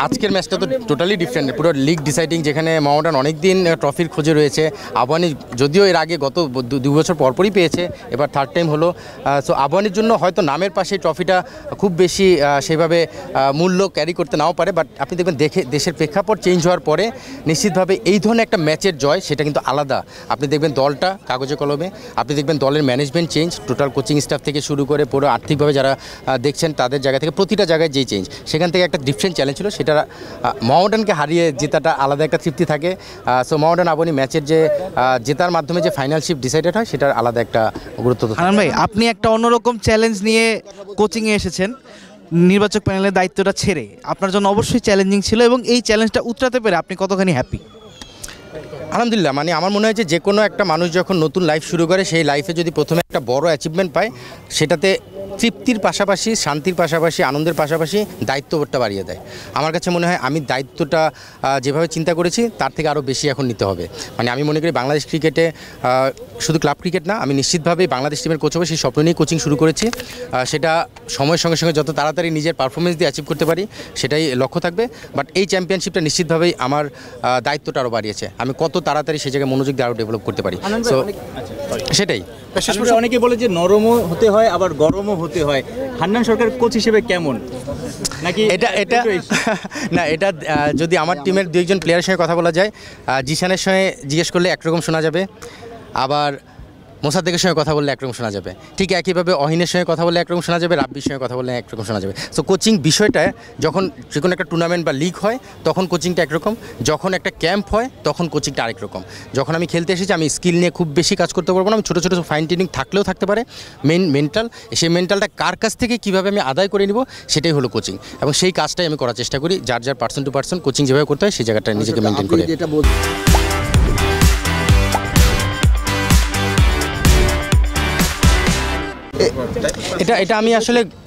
আজকের ম্যাচটা তো টোটালি ডিফারেন্ট, পুরো লিগ ডিসাইডিং, যেখানে মোহামেডান অনেক দিন ট্রফির খোঁজে রয়েছে। আবাহনী যদিও এর আগে গত 2 বছর পরপরই পেয়েছে, এবার থার্ড টাইম হলো। সো আবাহনীর জন্য হয়তো নামের পাশে ট্রফিটা খুব বেশি সেভাবে মূল্য ক্যারি করতে নাও পারে, বাট আপনি দেখবেন দেশের প্রেক্ষাপট চেঞ্জ হওয়ার পরে নিশ্চিতভাবে এই ধরনের একটা ম্যাচের জয় সেটা কিন্তু আলাদা। আপনি দেখবেন দলটা কাগজে কলমে, আপনি দেখবেন দলের management change, total coaching staff থেকে শুরু করে পুরো আর্থিকভাবে যারা দেখছেন তাদের জায়গা থেকে প্রতিটা জায়গায় যেই চেঞ্জ, সেখান থেকে একটা ডিফারেন্ট চ্যালেঞ্জ ছিল। সেটা মোহামেডানকে হারিয়ে জেতাটা আলাদা একটা তৃপ্তি থাকে। সো মোহামেডান আবাহনী ম্যাচের যে জেতার মাধ্যমে যে ফাইনাল শিপ ডিসাইডেড হয় সেটার আলাদা একটা গুরুত্ব। হান্নান ভাই, আপনি একটা অন্যরকম চ্যালেঞ্জ নিয়ে কোচিংয়ে এসেছেন, নির্বাচক প্যানেলের দায়িত্বটা ছেড়ে। আপনার জন্য অবশ্যই চ্যালেঞ্জিং ছিল, এবং এই চ্যালেঞ্জটা উতরাতে পেরে আপনি কতখানি হ্যাপি? আলহামদুলিল্লাহ, মানে আমার মনে হয় যে কোনো একটা মানুষ যখন নতুন লাইফ শুরু করে, সেই লাইফে যদি প্রথমে একটা বড় অ্যাচিভমেন্ট পায়, সেটাতে তৃপ্তির পাশাপাশি, শান্তির পাশাপাশি, আনন্দের পাশাপাশি দায়িত্ববোধটা বাড়িয়ে দেয়। আমার কাছে মনে হয় আমি দায়িত্বটা যেভাবে চিন্তা করেছি তার থেকে আরও বেশি এখন নিতে হবে। মানে আমি মনে করি বাংলাদেশ ক্রিকেটে শুধু ক্লাব ক্রিকেট না, আমি নিশ্চিতভাবেই বাংলাদেশ টিমের কোচ হবে সেই স্বপ্ন নিয়ে কোচিং শুরু করেছি। সেটা সময়ের সঙ্গে সঙ্গে যত তাড়াতাড়ি নিজের পারফরমেন্স দিয়ে অ্যাচিভ করতে পারি সেটাই লক্ষ্য থাকবে। বাট এই চ্যাম্পিয়নশিপটা নিশ্চিতভাবেই আমার দায়িত্বটা আরও বাড়িয়েছে, আমি কত তাড়াতাড়ি সেই জায়গায় মনোযোগ দিয়ে আরও ডেভেলপ করতে পারি। সো সেটাই। অনেকে বলে যে নরমও হতে হয় আবার গরমও হতে হয়, হান্নান সরকার কোচ হিসেবে কেমন? নাকি এটা না, এটা যদি আমার টিমের 2-1 প্লেয়ারের সঙ্গে কথা বলা যায়, জিশানের সঙ্গে জিজ্ঞেস করলে একরকম শোনা যাবে, আবার মোসাদ্দেকের সঙ্গে কথা বললে একরকম শোনা যাবে, ঠিক একইভাবে অহিনের সঙ্গে কথা বললে একরকম শোনা যাবে, রাব্বির সঙ্গে কথা বললে একরকম শোনা যাবে। সো কোচিং বিষয়টা যখন যে কোনো একটা টুর্নামেন্ট বা লিগ হয় তখন কোচিংটা একরকম, যখন একটা ক্যাম্প হয় তখন কোচিংটা আরেক রকম। যখন আমি খেলতে এসেছি আমি স্কিল নিয়ে খুব বেশি কাজ করতে পারবো না, আমি ছোটো ছোটো ফাইন টিউনিং থাকলেও থাকতে পারে, মেন্টাল, সেই মেন্টালটা কার কাছ থেকে কীভাবে আমি আদায় করে নিব সেটাই হলো কোচিং, এবং সেই কাজটাই আমি করার চেষ্টা করি। যার পার্সন টু পার্সন কোচিং যেভাবে করতে হয় সেই জায়গাটা নিজেকে মেনটেন করে।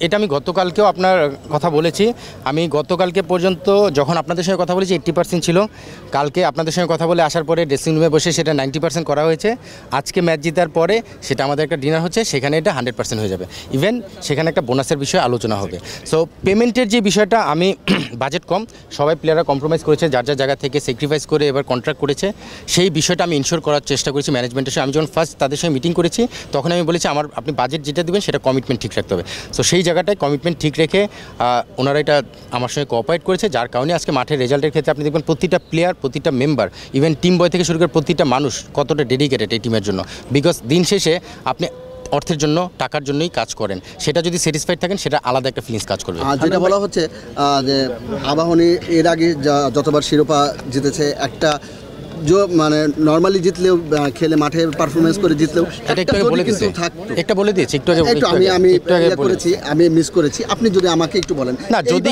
এটা আমি গতকালকেও আপনার কথা বলেছি। আমি গতকালকে পর্যন্ত যখন আপনাদের সঙ্গে কথা বলেছি 80% ছিল, কালকে আপনাদের সঙ্গে কথা বলে আসার পরে ড্রেসিং রুমে বসে সেটা 90% করা হয়েছে। আজকে ম্যাচ জেতার পরে সেটা আমাদের একটা ডিনার হচ্ছে, সেখানে এটা 100% হয়ে যাবে। ইভেন সেখানে একটা বোনাসের বিষয়ে আলোচনা হবে। সো পেমেন্টের যে বিষয়টা, আমি বাজেট কম, সবাই প্লেয়াররা কম্প্রোমাইজ করেছে, যার জায়গা থেকে স্যাক্রিফাইস করে এবার কন্ট্রাক্ট করেছে, সেই বিষয়টা আমি ইনশিওর করার চেষ্টা করেছি ম্যানেজমেন্টের সঙ্গে। আমি যখন ফার্স্ট তাদের সঙ্গে মিটিং করেছি তখন আমি বলেছি আপনি বাজেট যেটা দেবেন সেটা কমিটমেন্ট ঠিক রাখতে হবে। সো সেই জায়গাটায় কমিটমেন্ট ঠিক রেখে ওনারা এটা আমার সঙ্গে কোঅপারেট করেছে, যার কারণে আজকে মাঠের রেজাল্টের ক্ষেত্রে আপনি দেখবেন প্রতিটা প্লেয়ার, প্রতিটা মেম্বার, ইভেন টিম বয় থেকে শুরু করে প্রতিটা মানুষ কতটা ডেডিকেটেড এই টিমের জন্য। বিকজ দিন শেষে আপনি অর্থের জন্য, টাকার জন্যই কাজ করেন, সেটা যদি স্যাটিসফাইড থাকেন সেটা আলাদা একটা ফিলিংস কাজ করবে। যেটা বলা হচ্ছে যে আবাহনী এর আগে যতবার শিরোপা জিতেছে, একটা মানে নরমালি জিতলেও, খেলে মাঠে পারফরমেন্স করে জিতলেও আমি মিস করেছি। আপনি যদি আমাকে একটু বলেন না, যদি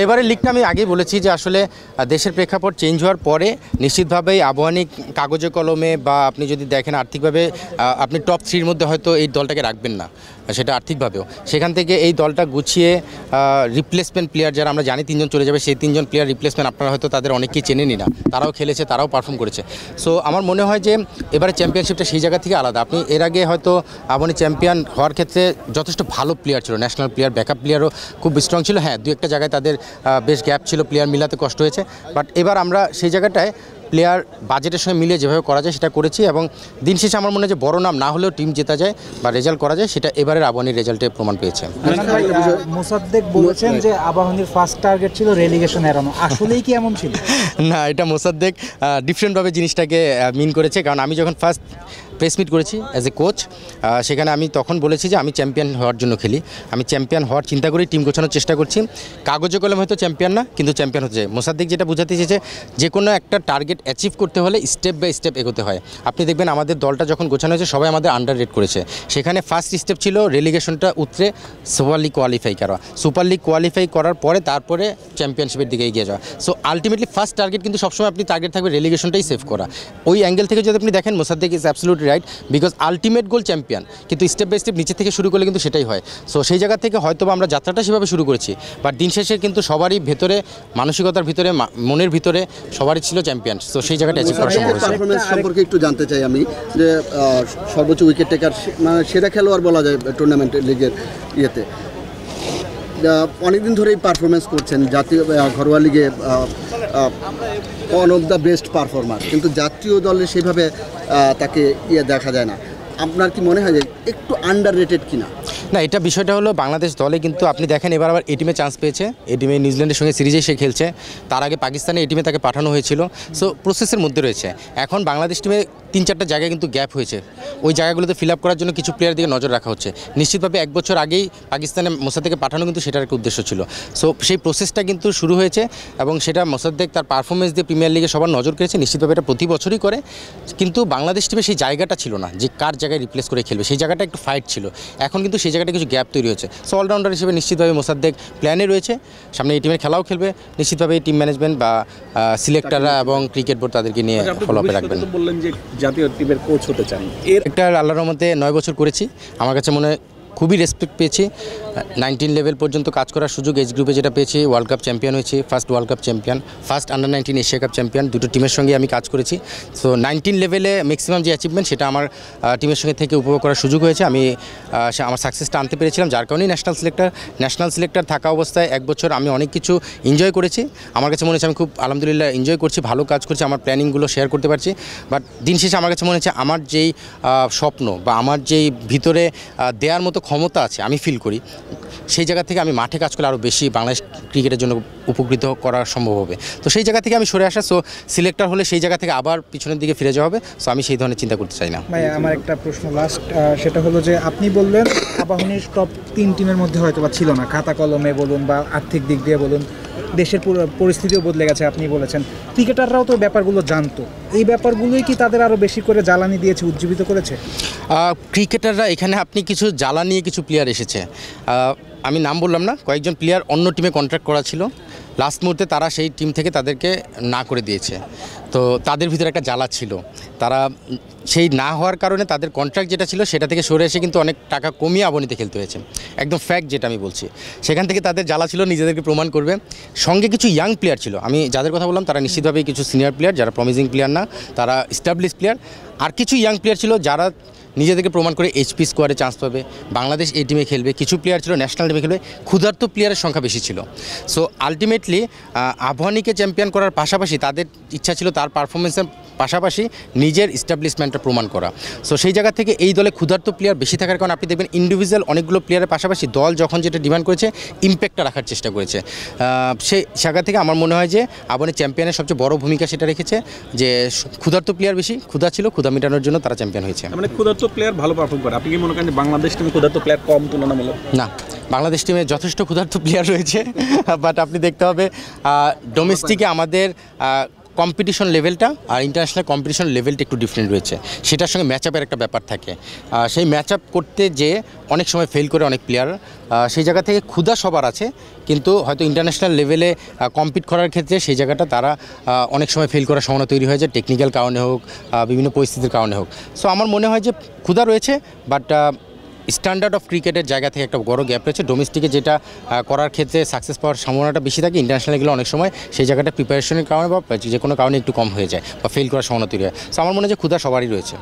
এবারে লিগটা আমি আগেই বলেছি যে আসলে দেশের প্রেক্ষাপট চেঞ্জ হওয়ার পরে নিশ্চিতভাবেই আবাহনী কাগজে কলমে, বা আপনি যদি দেখেন আর্থিকভাবে আপনি টপ 3-র মধ্যে হয়তো এই দলটাকে রাখবেন না, সেটা আর্থিকভাবেও। সেখান থেকে এই দলটা গুছিয়ে রিপ্লেসমেন্ট প্লেয়ার যারা আমরা জানি 3 জন চলে যাবে, সেই 3 জন প্লেয়ার রিপ্লেসমেন্ট আপনারা হয়তো তাদের অনেকেই চেনেনই না, তারাও খেলেছে, তারাও পারফর্ম করেছে। সো আমার মনে হয় যে এবারে চ্যাম্পিয়নশিপটা সেই জায়গা থেকে আলাদা। আপনি এর আগে হয়তো আবাহনী চ্যাম্পিয়ন হওয়ার ক্ষেত্রে যথেষ্ট ভালো প্লেয়ার ছিল, ন্যাশনাল প্লেয়ার, ব্যাকআপ প্লেয়ারও খুব স্ট্রং ছিল। হ্যাঁ, 2-1টা জায়গায় তাদের বেশ গ্যাপ ছিল, প্লেয়ার মিলাতে কষ্ট হয়েছে। বাট এবার আমরা সেই জায়গাটায় প্লেয়ার বাজেটের সঙ্গে মিলিয়ে যেভাবে করা যায় সেটা করেছি, এবং দিন শেষে আমার মনে হয় যে বড় নাম না হলেও টিম জেতা যায় বা রেজাল্ট করা যায়, সেটা এবারের আবাহনীর রেজাল্টে প্রমাণ পেয়েছে। মোসাদ্দেক বলেছেন যে আবাহনীর ফার্স্ট টার্গেট ছিল রেলিগেশন এড়ানো, আসলেই কি এমন ছিল? না, এটা মোসাদ্দেক ডিফারেন্টভাবে জিনিসটাকে মিন করেছে। কারণ আমি যখন ফার্স্ট প্রেস মিট করেছি অ্যাজ এ কোচ, সেখানে আমি তখন বলেছি যে আমি চ্যাম্পিয়ন হওয়ার জন্য খেলি, আমি চ্যাম্পিয়ন হওয়ার চিন্তা করেই টিম গোছানোর চেষ্টা করছি। কাগজে কলমে হয়তো চ্যাম্পিয়ন না, কিন্তু চ্যাম্পিয়ন হতে যায়। মোসাদ্দেক যেটা বোঝাতে চেয়েছে, যে কোনো একটা টার্গেট অ্যাচিভ করতে হলে স্টেপ বাই স্টেপ এগোতে হয়। আপনি দেখবেন আমাদের দলটা যখন গোছানো হয়েছে সবাই আমাদের আন্ডার রেট করেছে। সেখানে ফার্স্ট স্টেপ ছিল রেলিগেশনটা উতরে সুপার লিগ কোয়ালিফাই করা, সুপার লিগ কোয়ালিফাই করার পরে তারপরে চ্যাম্পিয়নশিপের দিকে এগিয়ে যাওয়া। সো আলটিমেটলি ফার্স্ট টার্গেট কিন্তু সবসময় আপনি টার্গেট থাকবে রেলিগেশনটাই সেভ করা। ওই অ্যাঙ্গেল থেকে যদি আপনি দেখেন, Mosaddek is absolutely right, because ultimate goal champion, কিন্তু স্টেপ বাই স্টেপ নিচে থেকে শুরু করলে কিন্তু সেটাই হয়। সো সেই জায়গা থেকে হয়তো আমরা যাত্রাটা সেভাবে শুরু করেছি, বাট দিন শেষে কিন্তু সবারই ভেতরে, মানসিকতার ভিতরে, মনের ভিতরে সবারই ছিল চ্যাম্পিয়ন। সো সেই জায়গাটা অ্যাচিভ করা সম্ভব হয়েছে। পারফরমেন্স সম্পর্কে একটু জানতে চাই আমি, যে সর্বোচ্চ উইকেট টেকার, মানে সেরা খেলোয়াড় বলা যায় টুর্নামেন্ট লিগের ইয়েতে, অনেকদিন ধরেই পারফরমেন্স করছেন জাতীয় ঘরোয়া লিগে one of the best performer, কিন্তু জাতীয় দলে সেভাবে তাকে দেখা যায় না। আপনার কি মনে হয় যে একটু আন্ডার রেটেড কিনা? না, এটা বিষয়টা হলো বাংলাদেশ দলে কিন্তু আপনি দেখেন এবার আবার এ টিমে চান্স পেয়েছে, এ টিমে নিউজিল্যান্ডের সঙ্গে সিরিজে সে খেলছে, তার আগে পাকিস্তানে এ টিমে তাকে পাঠানো হয়েছিল। সো প্রসেসের মধ্যে রয়েছে। এখন বাংলাদেশ টিমে 3-4টা জায়গায় কিন্তু গ্যাপ হয়েছে, ওই জায়গাগুলোতে ফিল আপ করার জন্য কিছু প্লেয়ার দিকে নজর রাখা হচ্ছে। নিশ্চিতভাবে 1 বছর আগেই পাকিস্তানে মোসাদ্দেককে পাঠানো কিন্তু সেটার একটা উদ্দেশ্য ছিল। সো সেই প্রসেসটা কিন্তু শুরু হয়েছে এবং সেটা মোসাদ্দেক তার পারফরমেন্স দিয়ে প্রিমিয়ার লিগে সবার নজর কেড়েছে। নিশ্চিতভাবে এটা প্রতি বছরই করে, কিন্তু বাংলাদেশ টিমে সেই জায়গাটা ছিল না যে কার জায়গায় রিপ্লেস করে খেলবে, সেই জায়গাটা একটু ফাইট ছিল। এখন কিন্তু সেই জায়গাটা কিছু গ্যাপ তৈরি হয়েছে। সো অলরাউন্ডার হিসেবে নিশ্চিতভাবে মোসাদ্দেক প্ল্যানে রয়েছে, সামনে এই টিমের খেলাও খেলবে। নিশ্চিতভাবে টিম ম্যানেজমেন্ট বা সিলেক্টররা এবং ক্রিকেট বোর্ড তাদেরকে নিয়ে ফলো আপে রাখবেন। বললেন যে জাতীয় টিমের কোচ হতে চান, একটা আল্লাহর রহমতে 9 বছর করেছি, আমার কাছে মনে হয় খুবই রেসপেক্ট পেয়েছি। 19 লেভেল পর্যন্ত কাজ করার সুযোগ এজ গ্রুপে যেটা পেয়েছি, ওয়ার্ল্ড কাপ চ্যাম্পিয়ন হয়েছি, first world cup champion, first under 19 Asia cup champion, দুটো টিমের সঙ্গে আমি কাজ করেছি। সো 19 লেভেলে ম্যাক্সিমাম যে অ্যাচিভমেন্ট সেটা আমার টিমের সঙ্গে থেকে উপভোগ করার সুযোগ হয়েছে। আমি আমার সাকসেসটা আনতে পেরেছিলাম, যার কারণেই ন্যাশনাল সিলেক্টর থাকা অবস্থায় 1 বছর আমি অনেক কিছু এনজয় করেছি। আমার কাছে মনে হচ্ছে আমি খুব আলহামদুলিল্লাহ এনজয় করছি, ভালো কাজ করছি, আমার প্ল্যানিংগুলো শেয়ার করতে পারছি। বাট দিন শেষে আমার কাছে মনে হচ্ছে আমার যেই স্বপ্ন বা আমার যেই ভিতরে দেওয়ার মতো ক্ষমতা আছে আমি ফিল করি, সেই জায়গা থেকে আমি মাঠে কাজ করলে আরও বেশি বাংলাদেশ ক্রিকেটের জন্য উপকৃত করা সম্ভব হবে। তো সেই জায়গা থেকে আমি সরে আসা, সো সিলেক্টর হলে সেই জায়গা থেকে আবার পিছনের দিকে ফিরে যাওয়া হবে। সো আমি সেই ধরনের চিন্তা করতে চাই না। ভাই আমার একটা প্রশ্ন লাস্ট, সেটা হলো যে আপনি বললেন আবাহনীর টপ 3 টিমের মধ্যে হয়তো বা ছিল না, খাতা কলমে বলুন বা আর্থিক দিক দিয়ে বলুন, দেশের পরিস্থিতিও বদলে গেছে আপনি বলেছেন। ক্রিকেটাররাও তো ব্যাপারগুলো জানতো, এই ব্যাপারগুলোই কি তাদের আরও বেশি করে জ্বালানি দিয়েছে, উজ্জীবিত করেছে? ক্রিকেটাররা এখানে আপনি কিছু জ্বালা নিয়ে কিছু প্লেয়ার এসেছে, আমি নাম বললাম না, কয়েকজন প্লেয়ার অন্য টিমে কন্ট্রাক্ট করা ছিল, লাস্ট মুহূর্তে তারা সেই টিম থেকে তাদেরকে না করে দিয়েছে। তো তাদের ভিতরে একটা জ্বালা ছিল, তারা সেই না হওয়ার কারণে তাদের কন্ট্রাক্ট যেটা ছিল সেটা থেকে সরে এসে কিন্তু অনেক টাকা কমিয়ে আবাহনীতে খেলতে হয়েছে, একদম ফ্যাক্ট যেটা আমি বলছি। সেখান থেকে তাদের জ্বালা ছিল নিজেদেরকে প্রমাণ করবে। সঙ্গে কিছু ইয়াং প্লেয়ার ছিল, আমি যাদের কথা বললাম তারা নিশ্চিতভাবেই কিছু সিনিয়র প্লেয়ার, যারা প্রমিজিং প্লেয়ার না, তারা এস্টাবলিশ প্লেয়ার। আর কিছু ইয়াং প্লেয়ার ছিল যারা নিজেদেরকে প্রমাণ করে এইচপি স্কোয়াডে চান্স পাবে, বাংলাদেশ এই টিমে খেলবে। কিছু প্লেয়ার ছিল ন্যাশনাল টিমে খেলবে, ক্ষুধার্ত প্লেয়ারের সংখ্যা বেশি ছিল। সো আলটিমেটলি আবাহনীকে চ্যাম্পিয়ন করার পাশাপাশি তাদের ইচ্ছা ছিল তার পারফরমেন্সের পাশাপাশি নিজের এস্টাবলিশমেন্টটা প্রমাণ করা। সো সেই জায়গা থেকে এই দলে ক্ষুধার্ত প্লেয়ার বেশি থাকার কারণে আপনি দেখবেন ইন্ডিভিজুয়াল অনেকগুলো প্লেয়ারের পাশাপাশি দল যখন যেটা ডিমান্ড করেছে ইম্প্যাক্টটা রাখার চেষ্টা করেছে। সেই জায়গা থেকে আমার মনে হয় যে আবাহনী চ্যাম্পিয়নের সবচেয়ে বড় ভূমিকা সেটা রেখেছে যে ক্ষুধার্ত প্লেয়ার বেশি, ক্ষুধা ছিল, ক্ষুধা মেটানোর জন্য তারা চ্যাম্পিয়ন হয়েছে। মানে ক্ষুধার্ত প্লেয়ার ভালো পারফর্ম করে, আপনি কি মনে করেন যে বাংলাদেশ টিমে ক্ষুধার্ত প্লেয়ার কম তুলনামূলক? না, বাংলাদেশ টিমে যথেষ্ট ক্ষুধার্ত প্লেয়ার রয়েছে, বাট আপনি দেখতে হবে ডোমেস্টিকে আমাদের কম্পিটিশন লেভেলটা আর ইন্টারন্যাশনাল কম্পিটিশন লেভেলটা একটু ডিফারেন্ট রয়েছে, সেটার সঙ্গে ম্যাচ আপের একটা ব্যাপার থাকে। সেই ম্যাচ আপ করতে যে অনেক সময় ফেল করে অনেক প্লেয়ার, সেই জায়গা থেকে ক্ষুধা সবার আছে, কিন্তু হয়তো ইন্টারন্যাশনাল লেভেলে কম্পিট করার ক্ষেত্রে সেই জায়গাটা তারা অনেক সময় ফেল করার সম্ভাবনা তৈরি হয়ে যায়, টেকনিক্যাল কারণে হোক, বিভিন্ন পরিস্থিতির কারণে হোক। সো আমার মনে হয় যে ক্ষুধা রয়েছে, বাট স্ট্যান্ডার্ড অফ ক্রিকেটের জায়গা থেকে একটা বড় গ্যাপ রয়েছে। ডোমেস্টিকে যেটা করার ক্ষেত্রে সাকসেস পাওয়ার সম্ভাবনাটা বেশি থাকে, ইন্টারন্যাশনাল এগুলো অনেক সময় সেই জায়গাটা প্রিপারেশনের কারণে বা যে কোনো কারণে একটু কম হয়ে যায় বা ফেল করার সম্ভাবনা তৈরি হয়। সো আমার মনে হয় যে ক্ষুধা সবারই রয়েছে।